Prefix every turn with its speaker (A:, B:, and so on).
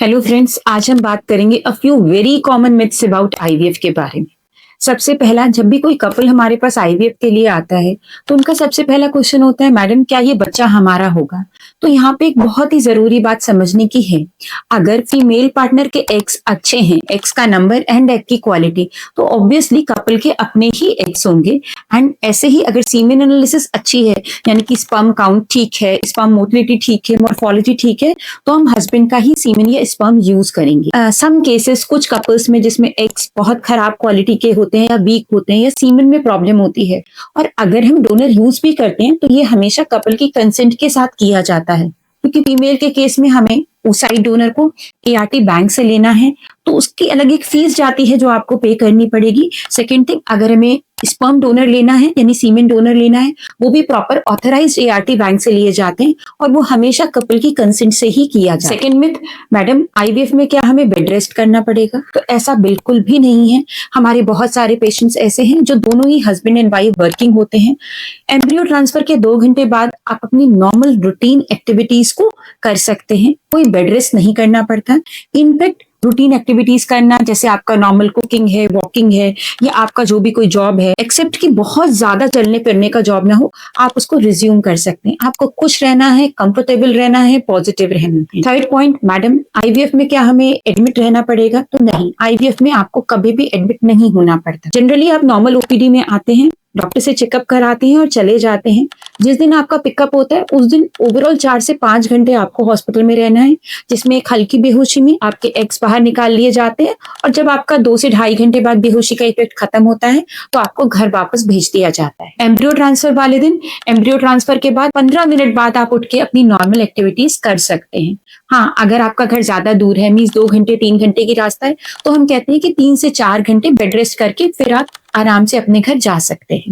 A: Hello friends, आज हम बात करेंगे a few very common myths about IVF के बारे में। सबसे पहला, जब भी कोई कपल हमारे पास आईवीएफ के लिए आता है, तो उनका सबसे पहला क्वेश्चन होता है, मैडम क्या ये बच्चा हमारा होगा? तो यहाँ पे एक बहुत ही ज़रूरी बात समझने की है। अगर फीमेल पार्टनर के एग्स अच्छे हैं, एग्स का नंबर एंड एग की क्वालिटी, तो ऑब्वियसली कपल के अपने ही एग्स होंगे। एंड ऐसे ही अगर सीमेन एनालिसिस अच्छी है, यानी कि स्पर्म काउंट ठीक है, स्पर्म मोटिलिटी ठीक है, मॉर्फोलॉजी ठीक है, तो हम हस्बैंड का ही सीमेन या स्पर्म यूज करेंगे। सम केसेस कुछ कपल्स में जिसमें एग्स बहुत खराब क्वालिटी के होते हैं या वीक होते हैं या सीमेन में प्रॉब्लम होती है, और अगर हम डोनर यूज भी करते हैं तो ये हमेशा कपल की कंसेंट के साथ किया जाता है, क्योंकि फीमेल के केस में हमें ओसाइड डोनर को एआरटी बैंक से लेना है, तो उसकी अलग एक फीस जाती है जो आपको पे करनी पड़ेगी। सेकेंड थिंग, अगर हमें स्पर्म डोनर लेना है यानी सीमेन डोनर लेना है, वो भी प्रॉपर ऑथराइज्ड एआरटी बैंक से लिए जाते हैं और वो हमेशा कपल की कंसेंट से ही किया जाता है। सेकेंड मिथ, मैडम आईवीएफ में क्या हमें बेड रेस्ट करना पड़ेगा? तो ऐसा बिल्कुल भी नहीं है। हमारे बहुत सारे पेशेंट्स ऐसे हैं जो दोनों ही हस्बैंड एंड वाइफ वर्किंग होते हैं। एम्ब्रियो ट्रांसफर के 2 घंटे बाद आप अपनी नॉर्मल रूटीन एक्टिविटीज को कर सकते हैं, कोई बेड रेस्ट नहीं करना पड़ता। इनफैक्ट रूटीन एक्टिविटीज करना, जैसे आपका नॉर्मल कुकिंग है, वॉकिंग है, या आपका जो भी कोई जॉब है, एक्सेप्ट कि बहुत ज्यादा चलने फिरने का जॉब ना हो, आप उसको रिज्यूम कर सकते हैं। आपको खुश रहना है, कंफर्टेबल रहना है, पॉजिटिव रहना है। थर्ड पॉइंट, मैडम आईवीएफ में क्या हमें एडमिट रहना पड़ेगा? तो नहीं, आईवीएफ में आपको कभी भी एडमिट नहीं होना पड़ता। जनरली आप नॉर्मल ओपीडी में आते हैं, डॉक्टर से चेकअप कराते हैं और चले जाते हैं। जिस दिन आपका पिकअप होता है उस दिन ओवरऑल 4 से 5 घंटे आपको हॉस्पिटल में रहना है, जिसमें एक हल्की बेहोशी में आपके एग्स बाहर निकाल लिए जाते हैं, और जब आपका 2 से ढाई घंटे बाद बेहोशी का इफेक्ट खत्म होता है तो आपको घर वापस भेज दिया जाता है। एम्ब्रियो ट्रांसफर वाले दिन, एम्ब्रियो ट्रांसफर के बाद 15 मिनट बाद आप उठ के अपनी नॉर्मल एक्टिविटीज कर सकते हैं। हाँ, अगर आपका घर ज्यादा दूर है, मीन्स 2 घंटे 3 घंटे की रास्ता है, तो हम कहते हैं कि 3 से 4 घंटे बेड रेस्ट करके फिर आप आराम से अपने घर जा सकते हैं।